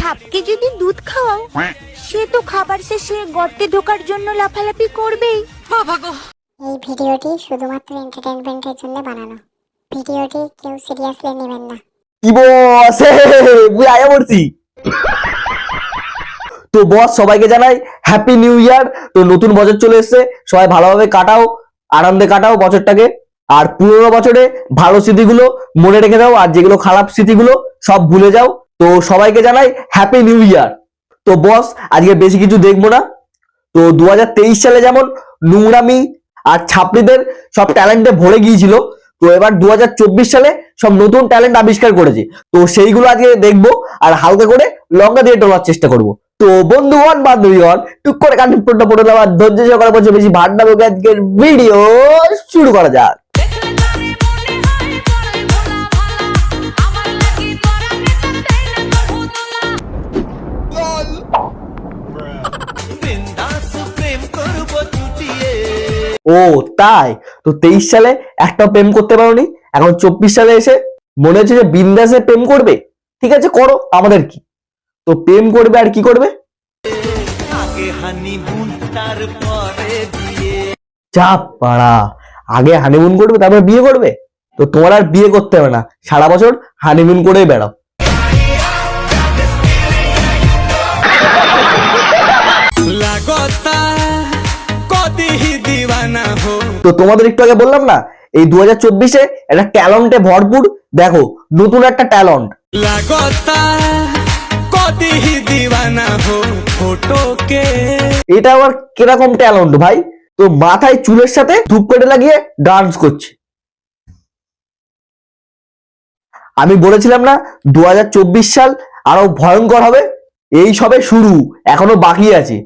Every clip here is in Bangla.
সাপকে যদি দুধ খাওয়াও সে তো খাবার শেষে গর্তে ঢোকার জন্য লাফালাফি করবেই। এই ভিডিওটি শুধুমাত্র এন্টারটেইনমেন্টের জন্য বানানো। ভিডিওটি কেউ সিরিয়াসলি নেবেন না। কি বস মুই আয়া পড়ছি। তো বস সবাইকে জানাই হ্যাপি নিউ ইয়ার। তো নতুন বছর চলে এসেছে, সবাই ভালোভাবে কাটাও, আনন্দে কাটাও বছরটাকে। আর পুরোনো বছরে ভালো স্মৃতিগুলো মনে রেখে দাও, আর যেগুলো খারাপ স্মৃতিগুলো সব ভুলে যাও। তো সবাইকে জানাই হ্যাপি নিউ ইয়ার। তো বস আজকে বেশি কিছু দেখবো না। তো 2023 সালে যেমন নোংরামি আর ছাপড়িদের সব ট্যালেন্টে ভরে গিয়েছিল, তো এবার 2024 সালে সব নতুন ট্যালেন্ট আবিষ্কার করেছে। তো সেইগুলো আজকে দেখবো আর হালকা করে লঙ্কা দিয়ে টোলার চেষ্টা করব। তো বন্ধুগণ বান্ধবীগণ টুক করে কান্টুটটা পড়ে দেওয়ার ধৈর্য সহকারে বলছে বেশি ভাড়া বকে আজকের ভিডিও শুরু করা যাক। ও তাই? তো 23 সালে একটা প্রেম করতে পারোনি, এখন 24 সালে এসে মনে হচ্ছে যে বিন্দাসে প্রেম করবে। ঠিক আছে করো, আমাদের কি। তো প্রেম করবে আর কি করবে, চাপ পাড়া। আগে হানিমুন করবে তারপর বিয়ে করবে। তো তোমার আর বিয়ে করতে হবে না, সারা বছর হানিমুন করেই বেড়াও। তো তোমাদের একটু আগে বললাম না, এই 2024-এ একটা ট্যালেন্টে ভরপুর। দেখো নতুন একটা ট্যালেন্ট। এটা আবার কিরকম ট্যালেন্ট ভাই? তো মাথায় চুলের সাথে ধূপকাঠি লাগিয়ে ডান্স করছে। আমি বলেছিলাম না 2024 সাল আরো ভয়ঙ্কর হবে। এই সবে শুরু, এখনো বাকি আছে।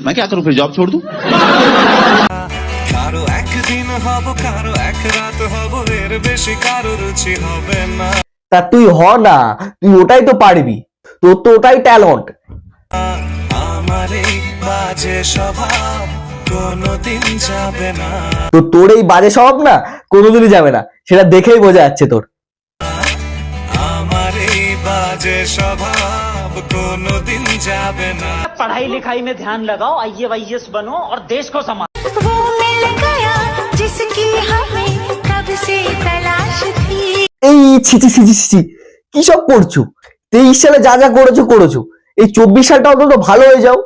मैं क्या करूं फिर, जॉब छोड़ दूं? কারো একদিন হব, কারো এক রাত হব, এর বেশি কারো রুচি হবে না। তা তুই হ না, তুই ওটাই তো পারবি, তোর তো ওটাই ট্যালেন্ট। আমার এই বাজে স্বভাব কোনোদিন যাবে না। তো তোর এই বাজে স্বভাব না কোনোদিনই যাবে না, সেটা দেখেই বোঝা যাচ্ছে তোর। আমার এই বাজে স্বভাব কোনোদিন যাবে না। पढ़ाई लिखाई में ध्यान लगाओ, IAS बनो और देश को संभालो। वो मिल गया जिसकी हमें कब से तलाश थी। এই ছিচি ছিচি ছিচি কি সব করছো? 23 সালে যা যা করেছো করেছো, এই 24 সালটা অন্তত ভালো হয়ে যাও।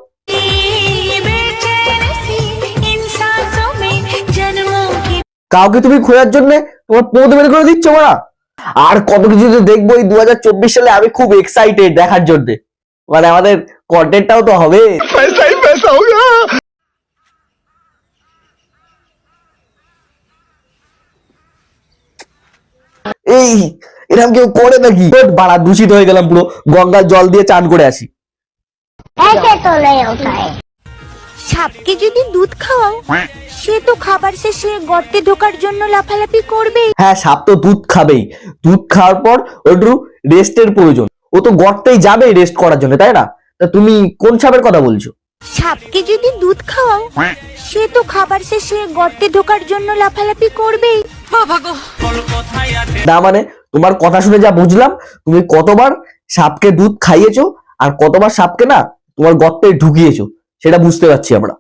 কাউকে তুমি খোঁজার জন্য তোমার পথ বের করে দিচ্ছ না। আর কত কিছু তো দেখবো এই 2024 সালে। আমি খুব এক্সাইটেড দেখার জন্য, মানে আমাদের কন্টেন্টটাও তো হবে। এই এরকম কেউ করে নাকি? বাড়া দূষিত হয়ে গেলাম পুরো, গঙ্গার জল দিয়ে চান করে আসি। সাপকে যদি দুধ খাওয়াও সে তো খাবার শেষে গর্তে ঢোকার জন্য লাফালাফি করবেই। হ্যাঁ, সাপ তো দুধ খাবেই, দুধ খাওয়ার পর একটু রেস্টের প্রয়োজন। ও তো গর্তেই যাবেই রেস্ট করার জন্য, তাই না? তা তুমি কোন সাপের কথা বলছো? সাপকে যদি দুধ খাওয়াও সে তো খাবার শেষে গর্তে ঢোকার জন্য লাফালাফি করবেই। না মানে তোমার কথা শুনে যা বুঝলাম, তুমি কতবার সাপকে দুধ খাইয়েছো আর কতবার সাপকে না তোমার গর্তে ঢুকিয়েছো, সেটা বুঝতে পারছি আমরা।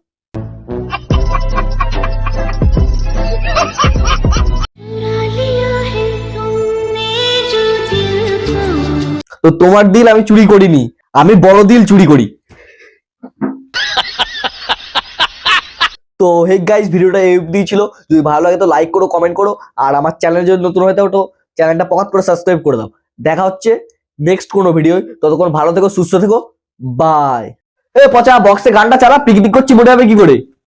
তো তোমার দিল আমি চুরি করিনি, আমি বড় দিল চুরি করি। তো হে গাইস, ভিডিওটা এই অবধি ছিল। যদি ভালো লাগে তো লাইক করো, কমেন্ট করো, আর আমার চ্যানেলে যদি নতুন হয়ে থাকো তো চ্যানেলটা পকাত করে সাবস্ক্রাইব করে দাও। দেখা হচ্ছে নেক্সট কোনো ভিডিও। ততক্ষণ ভালো থেকো, সুস্থ থেকো, বাই। এ পচা বক্সে গানটা চালা, পিকনিক করছি মনে হবে কি করে?